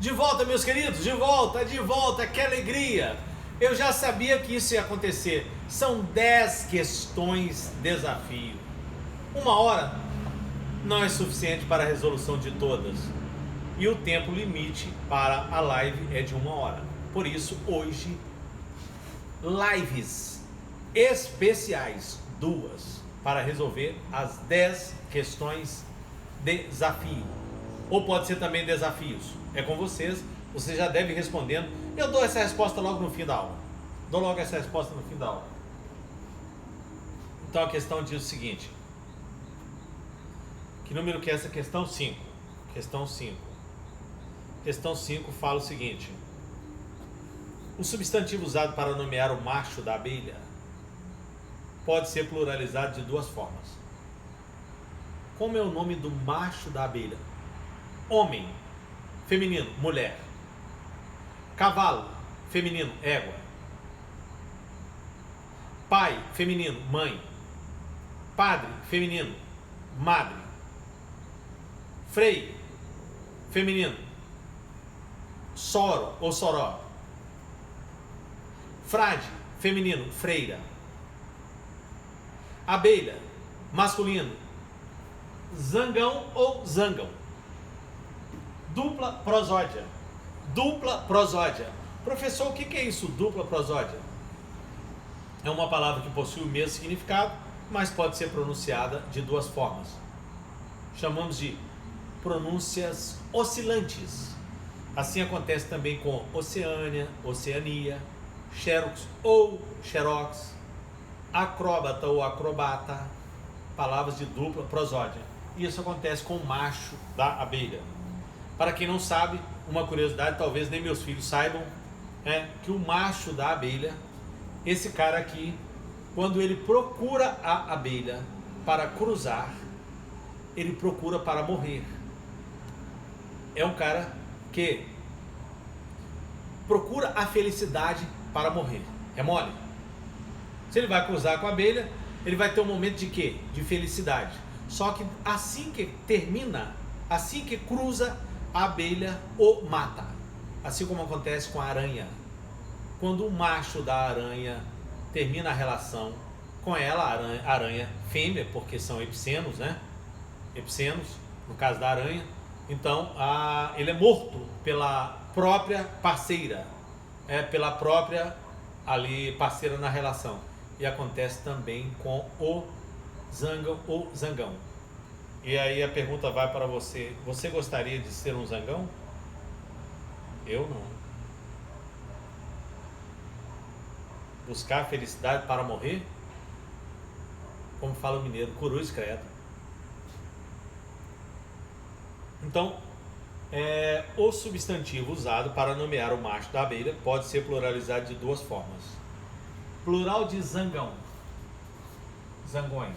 De volta, meus queridos, de volta, que alegria! Eu já sabia que isso ia acontecer. São 10 questões desafio. 1 hora não é suficiente para a resolução de todas. E o tempo limite para a live é de 1 hora. Por isso, hoje, lives especiais, 2, para resolver as 10 questões desafio. Ou pode ser também desafios. É com vocês, você já deve ir respondendo. Eu dou essa resposta logo no fim da aula. Dou logo essa resposta no fim da aula. Então a questão diz o seguinte. Que número que é essa questão? 5. Questão 5. Questão 5 fala o seguinte. O substantivo usado para nomear o macho da abelha pode ser pluralizado de 2 formas. Como é o nome do macho da abelha? Homem, feminino, mulher. Cavalo, feminino, égua. Pai, feminino, mãe. Padre, feminino, madre. Frei, feminino, soro ou soró. Frade, feminino, freira. Abelha, masculino, zangão ou zangão. Dupla prosódia. Dupla prosódia. Professor, o que é isso, dupla prosódia? É uma palavra que possui o mesmo significado, mas pode ser pronunciada de 2 formas. Chamamos de pronúncias oscilantes. Assim acontece também com Oceânia, Oceania, Xerox ou Xerox, acróbata ou acrobata, palavras de dupla prosódia. Isso acontece com o macho da abelha. Para quem não sabe, uma curiosidade, talvez nem meus filhos saibam, é que o macho da abelha, esse cara aqui, quando ele procura a abelha para cruzar, ele procura para morrer. É um cara que procura a felicidade para morrer. É mole? Se ele vai cruzar com a abelha, ele vai ter um momento de quê? De felicidade. Só que assim que termina, assim que cruza, a abelha o mata. Assim como acontece com a aranha. Quando o macho da aranha termina a relação com ela, a aranha fêmea, porque são epicenos, né? Epicenos, no caso da aranha. Então, ele é morto pela própria parceira. Pela própria ali parceira na relação. E acontece também com o zangão ou zangão. E aí a pergunta vai para você. Você gostaria de ser um zangão? Eu não. Buscar a felicidade para morrer? Como fala o mineiro, cruz credo. Então, o substantivo usado para nomear o macho da abelha pode ser pluralizado de 2 formas. Plural de zangão. Zangões.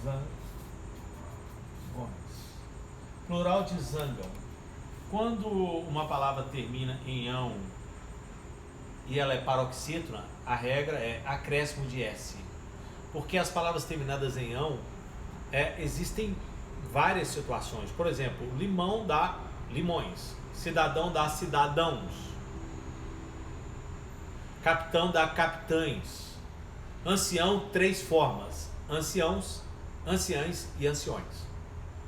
Zangões. Plural de zangão. Quando uma palavra termina em ão e ela é paroxítona, a regra é acréscimo de S. Porque as palavras terminadas em ão, existem várias situações. Por exemplo, limão dá limões. Cidadão dá cidadãos. Capitão dá capitães. Ancião, 3 formas. Anciãos, anciães e anciões.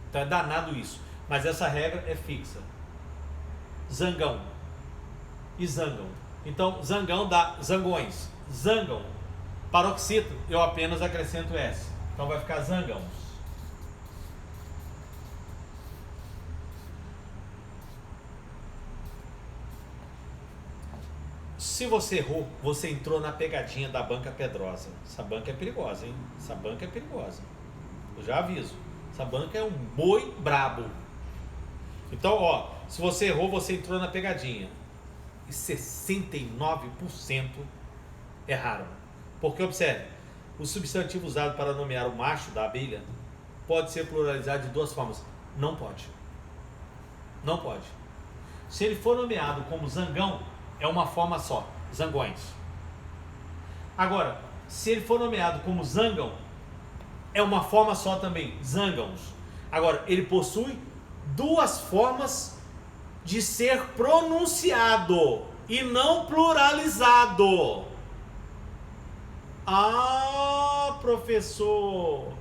Então é danado isso. Mas essa regra é fixa. Zangão e zangão. Então, zangão dá zangões. Zangão. Paroxítono, eu apenas acrescento S. Então vai ficar zangãos. Se você errou, você entrou na pegadinha da banca pedrosa. Essa banca é perigosa, hein? Essa banca é perigosa. Eu já aviso. Essa banca é um boi brabo. Então, se você errou, você entrou na pegadinha. E 69% erraram. Porque, observe, o substantivo usado para nomear o macho da abelha pode ser pluralizado de 2 formas. Não pode. Não pode. Se ele for nomeado como zangão, é uma forma só, zangões. Agora, se ele for nomeado como zangão, é uma forma só também, zangãos. Agora, ele possui duas formas de ser pronunciado e não pluralizado. Ah, professor,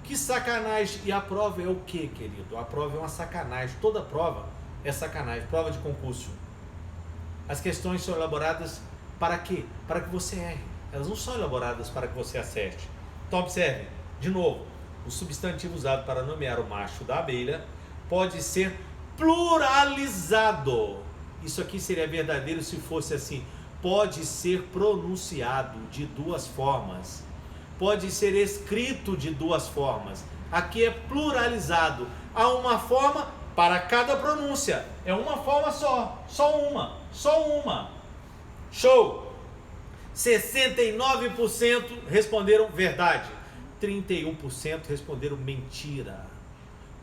que sacanagem. E a prova é o que, querido? A prova é uma sacanagem. Toda prova é sacanagem. Prova de concurso. As questões são elaboradas para quê? Para que você erre. Elas não são elaboradas para que você acerte. Então observe, de novo, o substantivo usado para nomear o macho da abelha pode ser pluralizado. Isso aqui seria verdadeiro se fosse assim. Pode ser pronunciado de duas formas. Pode ser escrito de duas formas. Aqui é pluralizado. Há uma forma para cada pronúncia. É uma forma só. Só uma. Show! 69% responderam verdade. 31% responderam mentira.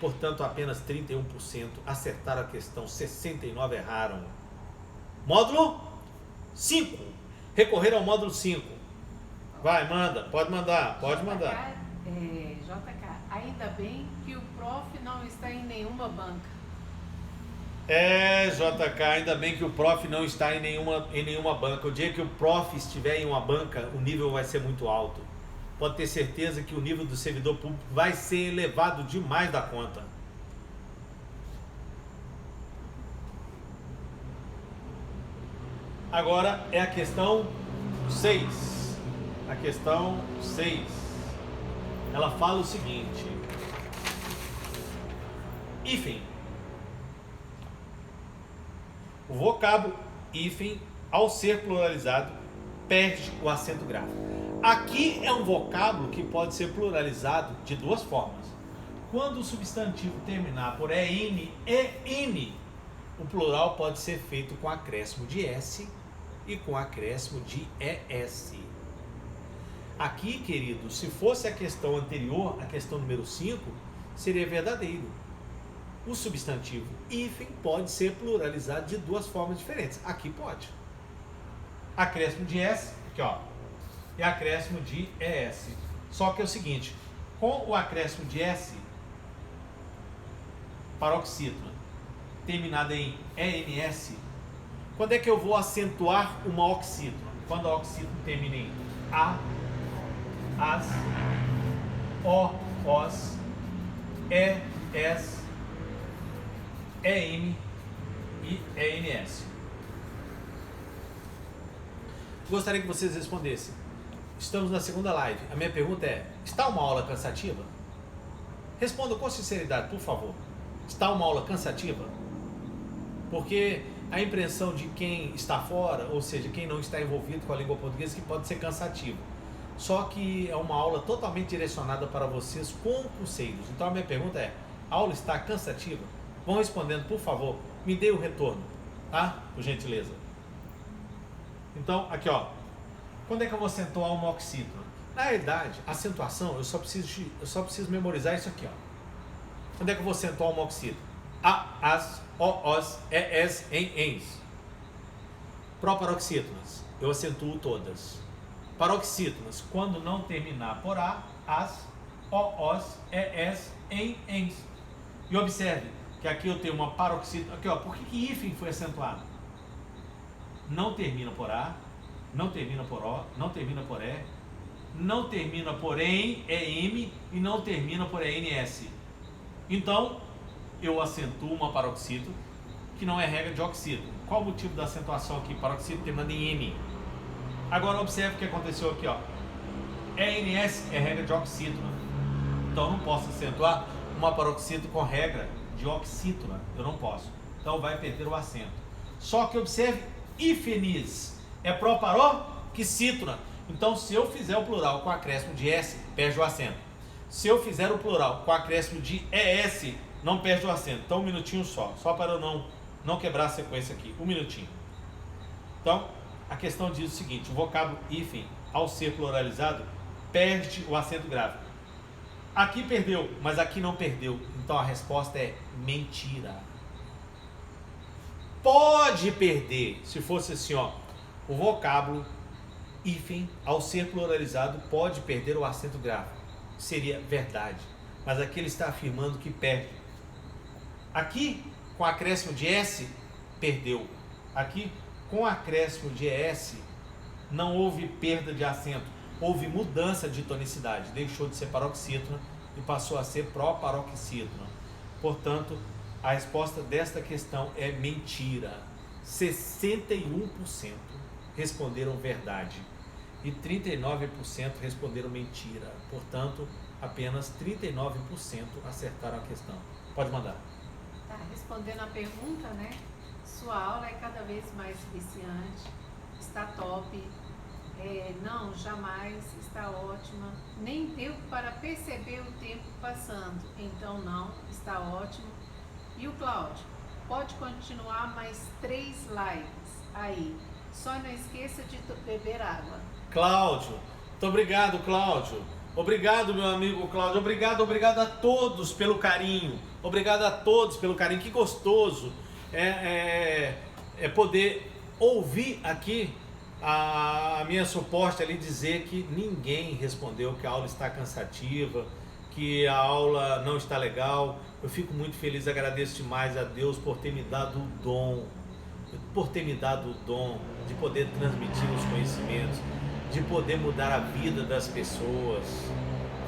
Portanto, apenas 31% acertaram a questão. 69% erraram. Módulo 5. Recorrer ao módulo 5. Vai, manda. Pode mandar. JK, ainda bem que o prof não está em nenhuma banca. JK, ainda bem que o prof não está em nenhuma banca. O dia que o prof estiver em uma banca, o nível vai ser muito alto. Pode ter certeza que o nível do servidor público vai ser elevado demais da conta. Agora é a questão 6. A questão 6. Ela fala o seguinte: hífen. O vocábulo hífen, ao ser pluralizado, perde o acento grave. Aqui é um vocábulo que pode ser pluralizado de duas formas. Quando o substantivo terminar por EN, o plural pode ser feito com acréscimo de S e com acréscimo de ES. Aqui, querido, se fosse a questão anterior, a questão número 5, seria verdadeiro. O substantivo hífen pode ser pluralizado de duas formas diferentes. Aqui pode. Acréscimo de S, aqui ó, e acréscimo de ES. Só que é o seguinte, com o acréscimo de S, paroxítona, terminada em ENS, quando é que eu vou acentuar uma oxítona? Quando a oxítona termina em A, AS, O, OS, E, S, EM e ENS. Gostaria que vocês respondessem. Estamos na segunda live. A minha pergunta é: está uma aula cansativa? Responda com sinceridade, por favor. Está uma aula cansativa? Porque a impressão de quem está fora, ou seja, quem não está envolvido com a língua portuguesa, que pode ser cansativo. Só que é uma aula totalmente direcionada para vocês concurseiros. Então a minha pergunta é: a aula está cansativa? Vão respondendo, por favor. Me dê o retorno, tá? Por gentileza. Então, aqui ó. Quando é que eu vou acentuar uma oxítona? Na realidade, a acentuação, eu só preciso memorizar isso aqui, ó. Quando é que eu vou acentuar uma oxítona? A, as, o, os, es, ens. Proparoxítonas, eu acentuo todas. Paroxítonas, quando não terminar por a, as, o, os, es, ens. E observe que aqui eu tenho uma paroxítona. Aqui ó, por que hífen foi acentuado? Não termina por a, não termina por o, não termina por e, não termina por em, em e não termina por ens. Então, eu acentuo uma paroxítona, que não é regra de oxítona. Qual o motivo da acentuação aqui? Paroxítona terminando em n. Agora observe o que aconteceu aqui, ó. ENS é regra de oxítona. Então eu não posso acentuar uma paroxítona com regra de oxítona. Eu não posso. Então vai perder o acento. Só que observe, hífenes é proparoxítona. Então se eu fizer o plural com acréscimo de S, perde o acento. Se eu fizer o plural com acréscimo de ES, não perde o acento. Então um minutinho só para eu não quebrar a sequência aqui. Um minutinho. Então, a questão diz o seguinte: o vocábulo hífen, ao ser pluralizado, perde o acento grave. Aqui perdeu, mas aqui não perdeu. Então a resposta é mentira. Pode perder, se fosse assim, ó, o vocábulo hífen, ao ser pluralizado, pode perder o acento grave. Seria verdade. Mas aqui ele está afirmando que perde. Aqui, com acréscimo de S, perdeu. Aqui, com acréscimo de ES, não houve perda de acento. Houve mudança de tonicidade. Deixou de ser paroxítona e passou a ser proparoxítona. Portanto, a resposta desta questão é mentira. 61% responderam verdade e 39% responderam mentira. Portanto, apenas 39% acertaram a questão. Pode mandar. Tá, respondendo a pergunta, né? Sua aula é cada vez mais viciante, está top, não, jamais, está ótima, nem deu para perceber o tempo passando, então não, está ótimo. E o Cláudio, pode continuar mais 3 lives aí, só não esqueça de beber água. Cláudio, muito obrigado, Cláudio. Obrigado, meu amigo Cláudio. Obrigado a todos pelo carinho. Obrigado a todos pelo carinho. Que gostoso é poder ouvir aqui a minha suporte ali dizer que ninguém respondeu que a aula está cansativa, que a aula não está legal. Eu fico muito feliz, agradeço demais a Deus por ter me dado o dom, de poder transmitir os conhecimentos, de poder mudar a vida das pessoas.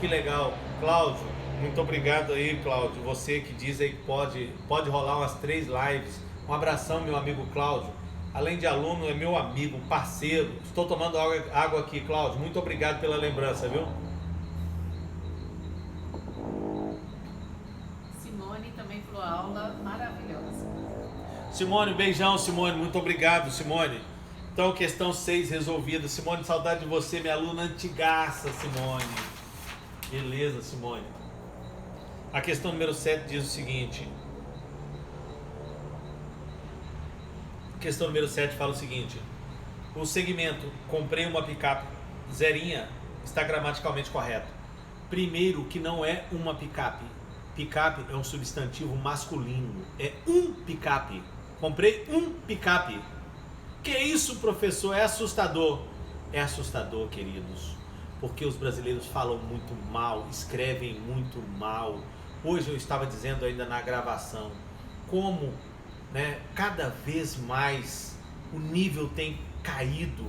Que legal. Cláudio, muito obrigado aí, Cláudio. Você que diz aí que pode rolar umas 3 lives. Um abração, meu amigo Cláudio. Além de aluno, é meu amigo, parceiro. Estou tomando água aqui, Cláudio. Muito obrigado pela lembrança, viu? Simone também falou aula maravilhosa. Simone, beijão, Simone. Muito obrigado, Simone. Então, questão 6 resolvida. Simone, saudade de você, minha aluna antigaça, Simone. Beleza, Simone. A questão número 7 diz o seguinte. A questão número 7 fala o seguinte. O segmento, comprei uma picape zerinha, está gramaticalmente correto. Primeiro, que não é uma picape. Picape é um substantivo masculino. É um picape. Comprei um picape. Que isso, professor? É assustador. É assustador, queridos. Porque os brasileiros falam muito mal, escrevem muito mal. Hoje eu estava dizendo ainda na gravação como, né, cada vez mais o nível tem caído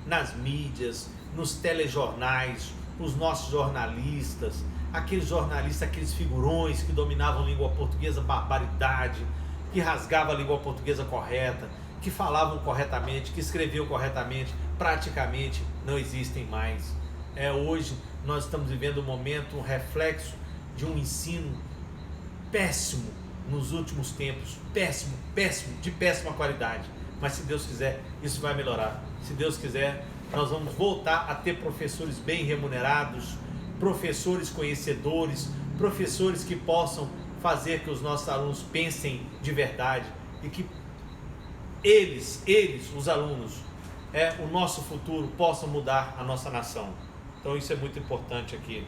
nas mídias, nos telejornais, os nossos jornalistas, aqueles figurões que dominavam a língua portuguesa, barbaridade, que rasgavam a língua portuguesa correta, que falavam corretamente, que escreviam corretamente, praticamente não existem mais. Hoje nós estamos vivendo um momento, um reflexo de um ensino péssimo nos últimos tempos, péssimo, de péssima qualidade. Mas se Deus quiser, isso vai melhorar. Se Deus quiser, nós vamos voltar a ter professores bem remunerados, professores conhecedores, professores que possam fazer que os nossos alunos pensem de verdade e que eles, os alunos, o nosso futuro, possam mudar a nossa nação. Então isso é muito importante aqui.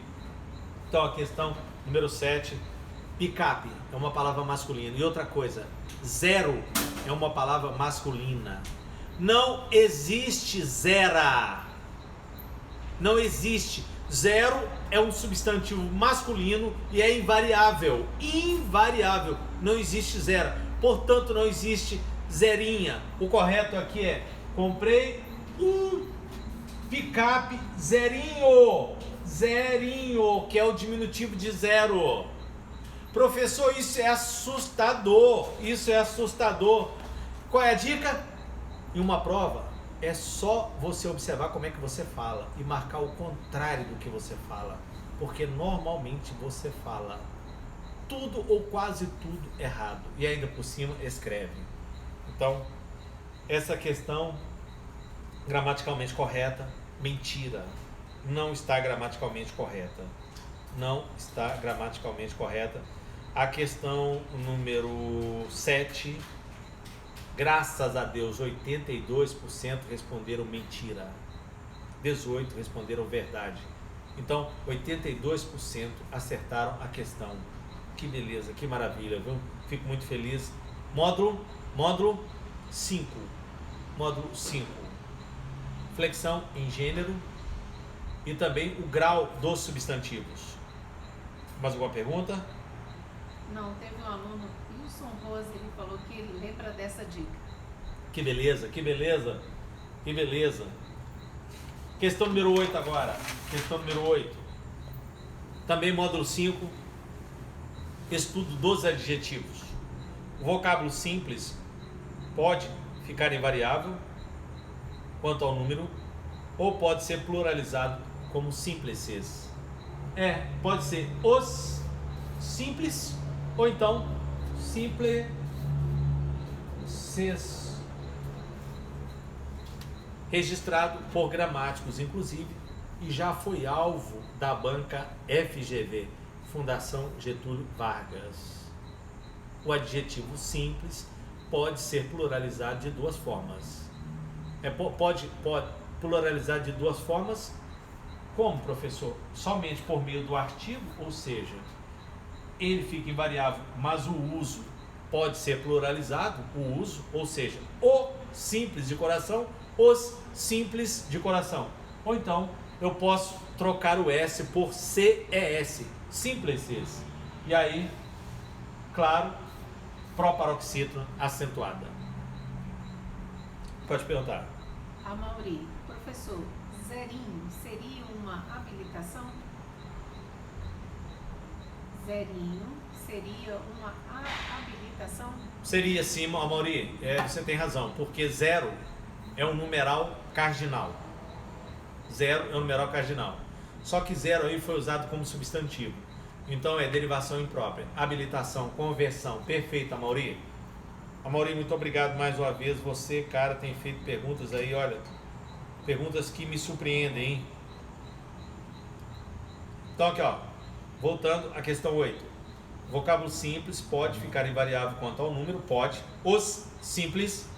Então a questão número 7, picape é uma palavra masculina. E outra coisa, zero é uma palavra masculina. Não existe zera. Não existe. Zero é um substantivo masculino e é invariável. Invariável. Não existe zero. Portanto, não existe zerinha. O correto aqui é: comprei um picape zerinho. Zerinho, que é o diminutivo de zero. Professor, isso é assustador. Isso é assustador. Qual é a dica? Em uma prova, é só você observar como é que você fala e marcar o contrário do que você fala. Porque normalmente você fala tudo ou quase tudo errado. E ainda por cima escreve. Então, essa questão gramaticalmente correta, mentira. Não está gramaticalmente correta. Não está gramaticalmente correta. A questão número 7, graças a Deus, 82% responderam mentira. 18% responderam verdade. Então, 82% acertaram a questão. Que beleza, que maravilha, viu? Fico muito feliz. Módulo 5. Módulo 5. Flexão em gênero e também o grau dos substantivos. Mais alguma pergunta? Não, teve um aluno, Wilson pessoas, ele falou que lembra dessa dica. Que beleza, que beleza, que beleza. Questão número 8 agora. Questão número 8. Também módulo 5. Estudo dos adjetivos. O vocábulo simples pode ficar invariável quanto ao número ou pode ser pluralizado como simpleses. Pode ser os simples ou então simpleses. Registrado por gramáticos, inclusive, e já foi alvo da banca FGV, Fundação Getúlio Vargas. O adjetivo simples pode ser pluralizado de duas formas. Pode pluralizar de duas formas. Como, professor? Somente por meio do artigo, ou seja, ele fica invariável, mas o uso pode ser pluralizado, o uso, ou seja, o simples de coração, os simples de coração. Ou então, eu posso trocar o S por CES, simpleses. E aí, claro, proparoxítona acentuada. Pode perguntar. A Mauri, professor, zerinho seria uma habilitação? Zerinho seria uma habilitação? Seria sim, Mauri, você tem razão, porque zero é um numeral cardinal. Zero é um numeral cardinal. Só que zero aí foi usado como substantivo. Então é derivação imprópria. Habilitação, conversão, perfeita, Mauri. Mauri, muito obrigado mais uma vez. Você, cara, tem feito perguntas aí, olha, perguntas que me surpreendem, hein? Então aqui, ó, voltando à questão 8. Vocábulo simples pode ficar invariável quanto ao número, pode. Os simples,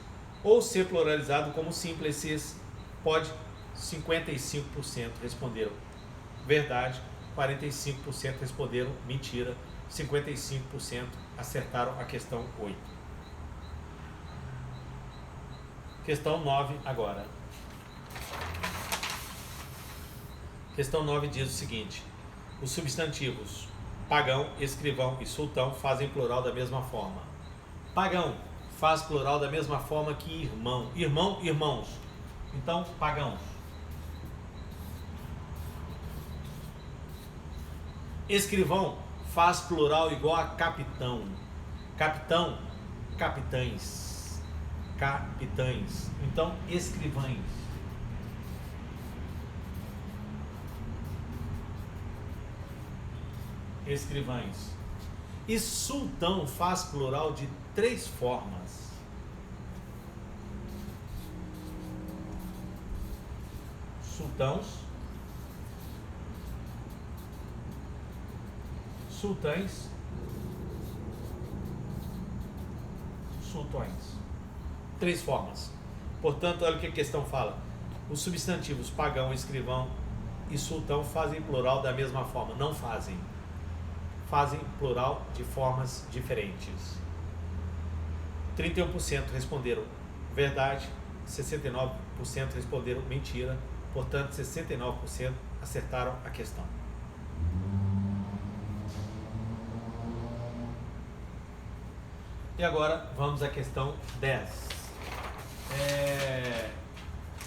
ou ser pluralizado como simpleses, pode. 55% responderam verdade, 45% responderam mentira, 55% acertaram a questão 8. Questão 9 agora. Questão 9 diz o seguinte: os substantivos pagão, escrivão e sultão fazem plural da mesma forma. Pagão faz plural da mesma forma que irmão. Irmão, irmãos. Então, pagãos. Escrivão faz plural igual a capitão. Capitão, capitães. Capitães. Então, escrivães. Escrivães. E sultão faz plural de 3 formas. Sultãos, sultães, sultões. 3 formas. Portanto, olha o que a questão fala. Os substantivos pagão, escrivão e sultão fazem plural da mesma forma. Não fazem. Fazem plural de formas diferentes. 31% responderam verdade, 69% responderam mentira, portanto 69% acertaram a questão. E agora vamos à questão 10.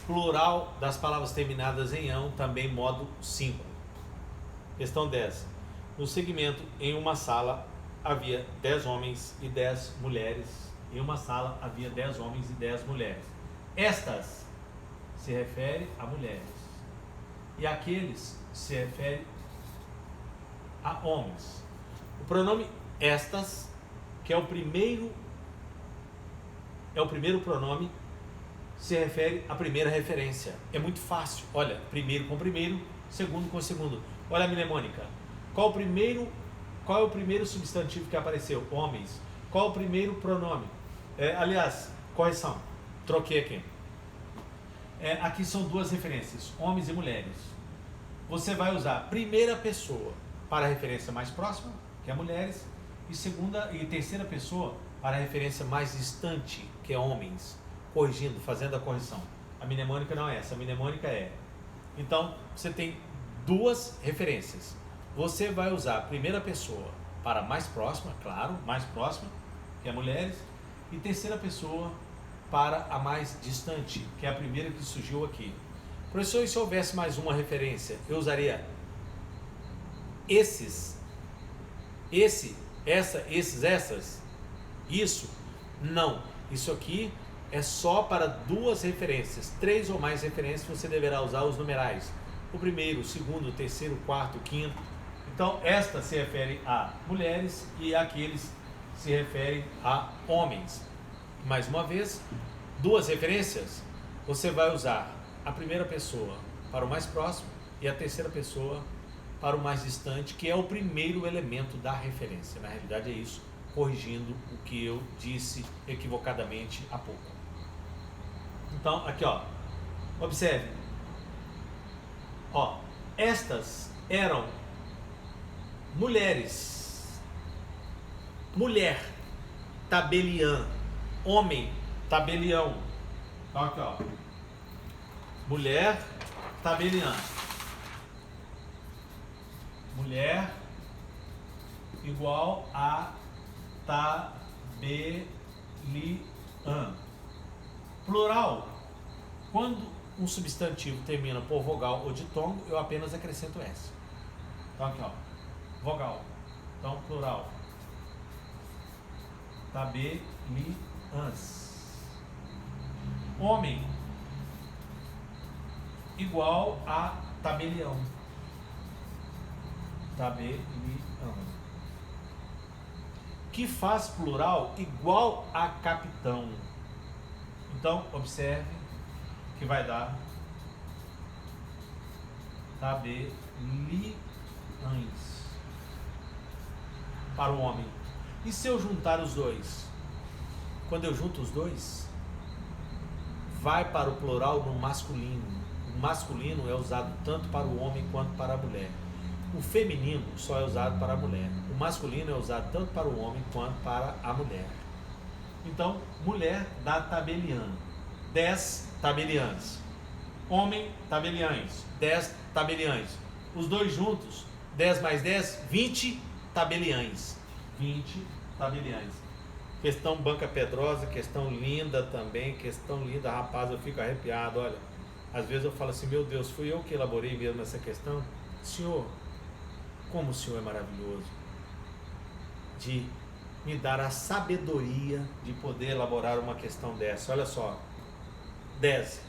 Plural das palavras terminadas em ão, também modo 5. Questão 10. No segmento, em uma sala havia 10 homens e 10 mulheres. Em uma sala havia 10 homens e 10 mulheres. Estas se refere a mulheres. E aqueles se refere a homens. O pronome estas, que é o primeiro pronome, se refere à primeira referência. É muito fácil. Olha, primeiro com primeiro, segundo com segundo. Olha a mnemônica. Qual é o primeiro substantivo que apareceu? Homens. Qual é o primeiro pronome? Aliás, correção. Troquei aqui. Aqui são 2 referências, homens e mulheres. Você vai usar primeira pessoa para a referência mais próxima, que é mulheres, e segunda e terceira pessoa para a referência mais distante, que é homens, corrigindo, fazendo a correção. A mnemônica não é essa, a mnemônica é. Então, você tem 2 referências. Você vai usar a primeira pessoa para a mais próxima, claro, mais próxima, que é mulheres, e terceira pessoa para a mais distante, que é a primeira que surgiu aqui. Professor, e se houvesse mais uma referência, eu usaria esses, essas, isso? Não, isso aqui é só para duas referências. 3 ou mais referências você deverá usar os numerais. O primeiro, o segundo, o terceiro, o quarto, o quinto. Então, esta se refere a mulheres e aqueles se referem a homens. Mais uma vez, duas referências, você vai usar a primeira pessoa para o mais próximo e a terceira pessoa para o mais distante, que é o primeiro elemento da referência. Na realidade é isso, corrigindo o que eu disse equivocadamente há pouco. Então, aqui ó, observe, ó, estas eram mulheres, mulher, tabeliã, homem, tabelião. Então aqui ó, mulher, tabeliã, mulher igual a tabeliã. Plural, quando um substantivo termina por vogal ou ditongo, eu apenas acrescento S. Então aqui ó, vogal, então plural, tabeliãs. Homem igual a tabelião, tabelião, que faz plural igual a capitão. Então, observe que vai dar tabeliães para o homem. E se eu juntar os dois? Quando eu junto os dois, vai para o plural no masculino. O masculino é usado tanto para o homem quanto para a mulher. O feminino só é usado para a mulher. O masculino é usado tanto para o homem quanto para a mulher. Então, mulher dá tabeliã, 10 tabeliãs. Homem, tabeliães, 10 tabeliães. Os dois juntos, 10 mais 10, 20 tabeliães. 20 tabeliães. Questão Banca Pedrosa, questão linda também, questão linda, rapaz, eu fico arrepiado, olha. Às vezes eu falo assim, meu Deus, fui eu que elaborei mesmo essa questão? Senhor, como o Senhor é maravilhoso de me dar a sabedoria de poder elaborar uma questão dessa. Olha só, 10.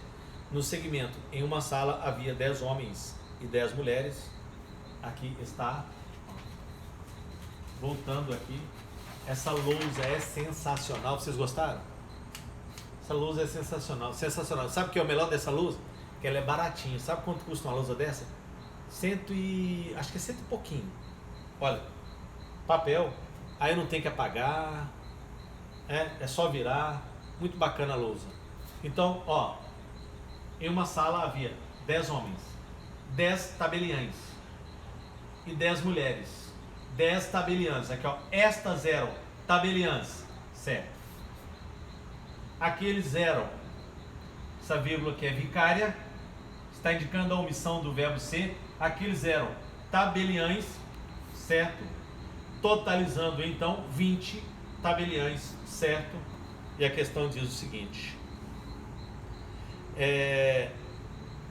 No segmento, em uma sala havia 10 homens e 10 mulheres. Aqui está, voltando aqui, essa lousa é sensacional. Vocês gostaram? Essa lousa é sensacional, sensacional. Sabe o que é o melhor dessa lousa? Que ela é baratinha. Sabe quanto custa uma lousa dessa? Acho que é 100 e pouquinho. Olha, papel, aí não tem que apagar, é só virar. Muito bacana a lousa. Então, ó, em uma sala havia 10 homens, 10 tabeliães e 10 mulheres. 10 tabeliãs. Aqui, ó, estas eram tabeliãs, certo? Aqueles eram, essa vírgula aqui é vicária, está indicando a omissão do verbo ser. Aqueles eram tabeliães, certo? Totalizando então 20 tabeliães, certo? E a questão diz o seguinte: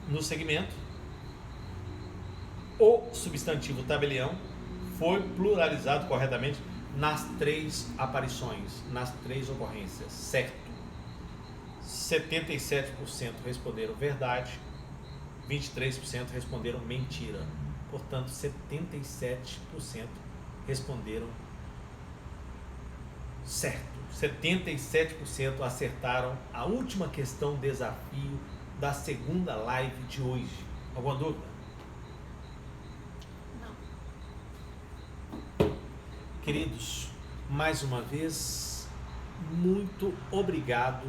no segmento, o substantivo tabelião foi pluralizado corretamente nas 3 aparições, nas 3 ocorrências, certo? 77% responderam verdade, 23% responderam mentira. Portanto, 77% responderam certo. 77% acertaram a última questão desafio da segunda live de hoje. Alguma dúvida? Não. Queridos, mais uma vez, muito obrigado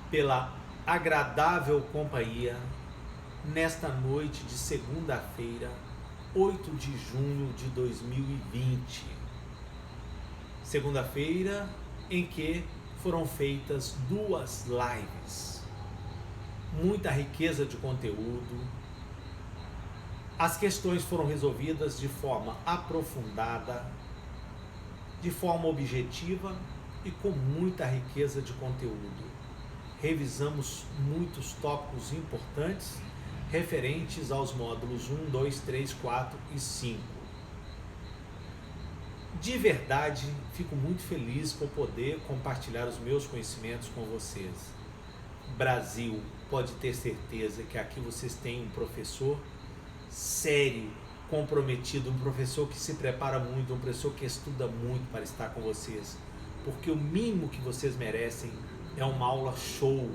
pela agradável companhia nesta noite de segunda-feira, 8 de junho de 2020. Segunda-feira em que foram feitas 2 lives. Muita riqueza de conteúdo. As questões foram resolvidas de forma aprofundada, de forma objetiva e com muita riqueza de conteúdo. Revisamos muitos tópicos importantes referentes aos módulos 1, 2, 3, 4 e 5. De verdade, fico muito feliz por poder compartilhar os meus conhecimentos com vocês. Brasil, pode ter certeza que aqui vocês têm um professor sério, comprometido, um professor que se prepara muito, um professor que estuda muito para estar com vocês. Porque o mínimo que vocês merecem é uma aula show,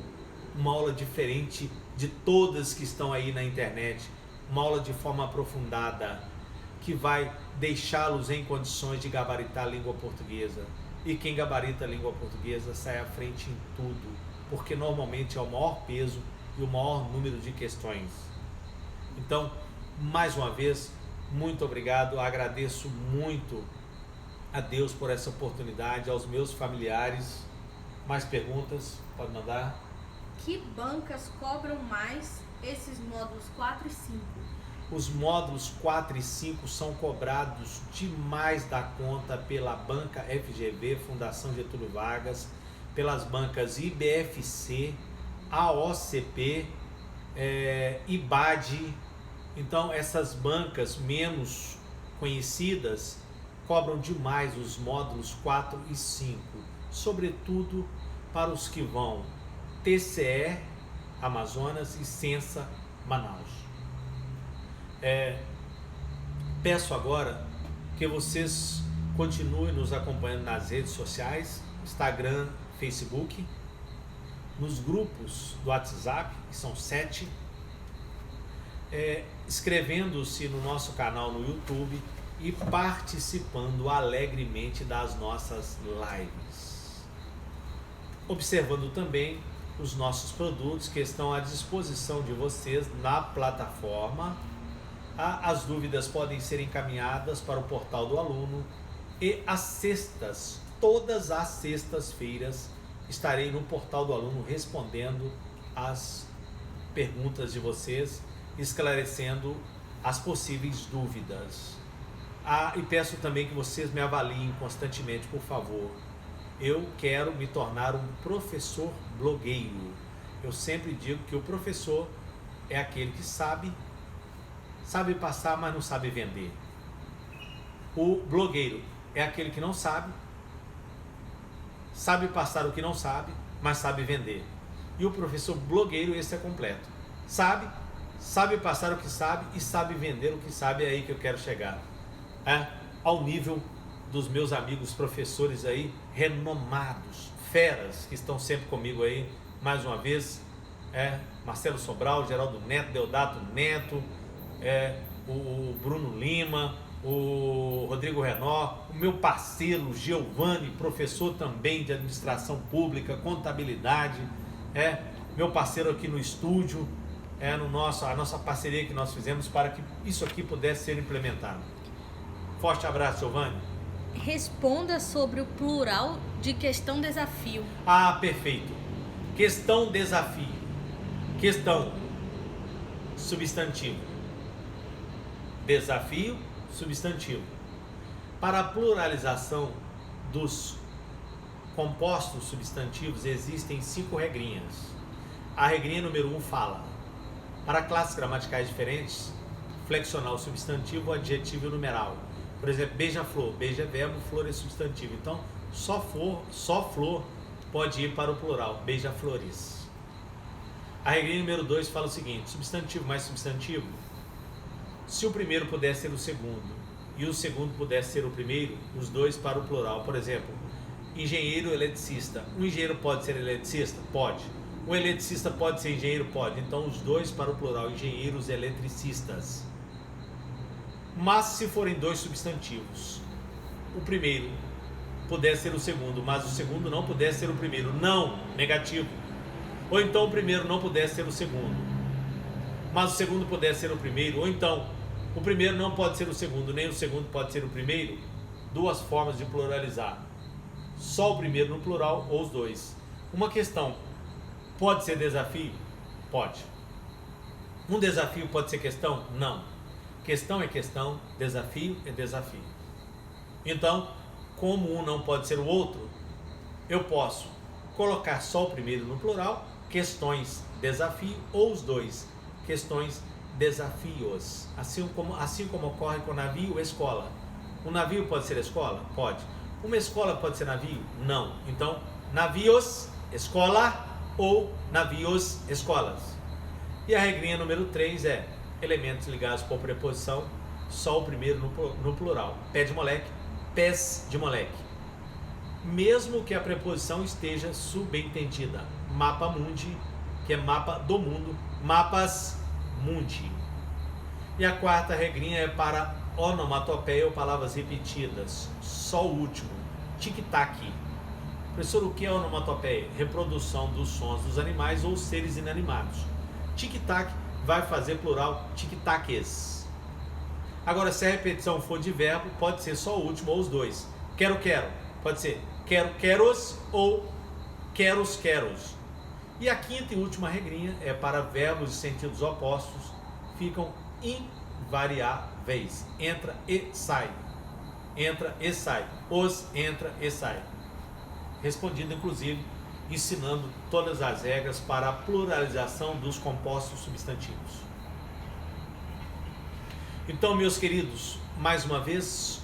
uma aula diferente de todas que estão aí na internet, uma aula de forma aprofundada, que vai deixá-los em condições de gabaritar a língua portuguesa. E quem gabarita a língua portuguesa sai à frente em tudo, porque normalmente é o maior peso e o maior número de questões. Então, mais uma vez, muito obrigado, agradeço muito a Deus por essa oportunidade, aos meus familiares. Mais perguntas? Pode mandar. Que bancas cobram mais esses módulos 4 e 5? Os módulos 4 e 5 são cobrados demais da conta pela banca FGV, Fundação Getúlio Vargas, pelas bancas IBFC, AOCP, IBAD. Então, essas bancas menos conhecidas cobram demais os módulos 4 e 5, sobretudo para os que vão TCE, Amazonas e Sensa, Manaus. Peço agora que vocês continuem nos acompanhando nas redes sociais, Instagram, Facebook, nos grupos do WhatsApp, que são 7, inscrevendo-se no nosso canal no YouTube e participando alegremente das nossas lives. Observando também os nossos produtos que estão à disposição de vocês na plataforma. As dúvidas podem ser encaminhadas para o portal do aluno e às sextas, todas as sextas-feiras, estarei no portal do aluno respondendo as perguntas de vocês, esclarecendo as possíveis dúvidas. E peço também que vocês me avaliem constantemente, por favor. Eu quero me tornar um professor blogueiro. Eu sempre digo que o professor é aquele que sabe passar, mas não sabe vender. O blogueiro é aquele que não sabe passar o que não sabe, mas sabe vender. E o professor blogueiro, esse é completo. Sabe passar o que sabe e sabe vender o que sabe. É aí que eu quero chegar. Ao nível dos meus amigos professores aí, renomados, feras, que estão sempre comigo aí, mais uma vez, Marcelo Sobral, Geraldo Neto, Deodato Neto, o Bruno Lima, o Rodrigo Renó, o meu parceiro Giovanni, professor também de administração pública, contabilidade, meu parceiro aqui no estúdio, a nossa parceria que nós fizemos para que isso aqui pudesse ser implementado. Forte abraço, Giovanni. Responda sobre o plural de questão desafio. Perfeito. Questão desafio. Questão substantivo. Desafio substantivo. Para a pluralização dos compostos substantivos existem 5 regrinhas. A regrinha número 1 fala: para classes gramaticais diferentes, flexionar o substantivo, o adjetivo e o numeral. Por exemplo, beija-flor, beija é verbo, flor é substantivo. Então, só flor pode ir para o plural, beija-flores. A regra número 2 fala o seguinte: substantivo mais substantivo, se o primeiro puder ser o segundo e o segundo puder ser o primeiro, os dois para o plural. Por exemplo, engenheiro eletricista. Um engenheiro pode ser eletricista? Pode. Um eletricista pode ser engenheiro? Pode. Então, os dois para o plural, engenheiros eletricistas. Mas se forem 2 substantivos, o primeiro puder ser o segundo, mas o segundo não puder ser o primeiro, não, negativo. Ou então o primeiro não puder ser o segundo, mas o segundo puder ser o primeiro, ou então o primeiro não pode ser o segundo, nem o segundo pode ser o primeiro. 2 formas de pluralizar: só o primeiro no plural ou os dois. Uma questão pode ser desafio? Pode. Um desafio pode ser questão? Não. Questão é questão, desafio é desafio. Então, como um não pode ser o outro, eu posso colocar só o primeiro no plural, questões, desafio, ou os dois, questões, desafios. Assim como ocorre com navio, escola. Um navio pode ser escola? Pode. Uma escola pode ser navio? Não. Então, navios, escola, ou navios, escolas. E a regrinha número 3 é elementos ligados por preposição, só o primeiro no plural. Pé de moleque, pés de moleque. Mesmo que a preposição esteja subentendida. Mapa mundi, que é mapa do mundo, mapas mundi. E a quarta regrinha é para onomatopeia ou palavras repetidas. Só o último, tic-tac. Professor, o que é onomatopeia? Reprodução dos sons dos animais ou seres inanimados. Tic-tac vai fazer plural tic-taques. Agora, se a repetição for de verbo, pode ser só o último ou os dois. Quero, pode ser quero, queros ou queros, queros. E a quinta e última regrinha é para verbos de sentidos opostos, ficam invariáveis. Entra e sai. Entra e sai. Os entra e sai. Respondido, inclusive, ensinando todas as regras para a pluralização dos compostos substantivos. Então, meus queridos, mais uma vez,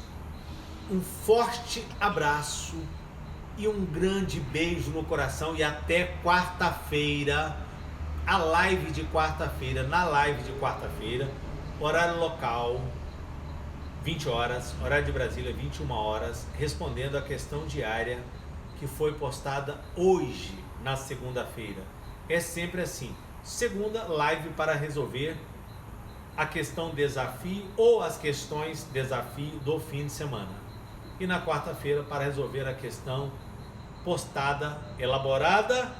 um forte abraço e um grande beijo no coração, e até quarta-feira, a live de quarta-feira, na live de quarta-feira, horário local, 20 horas, horário de Brasília, 21 horas, respondendo a questão diária que foi postada hoje, na segunda-feira. É sempre assim, segunda live para resolver a questão desafio ou as questões desafio do fim de semana. E na quarta-feira para resolver a questão postada, elaborada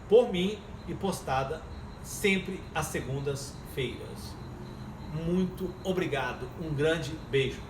por mim e postada sempre às segundas-feiras. Muito obrigado, um grande beijo.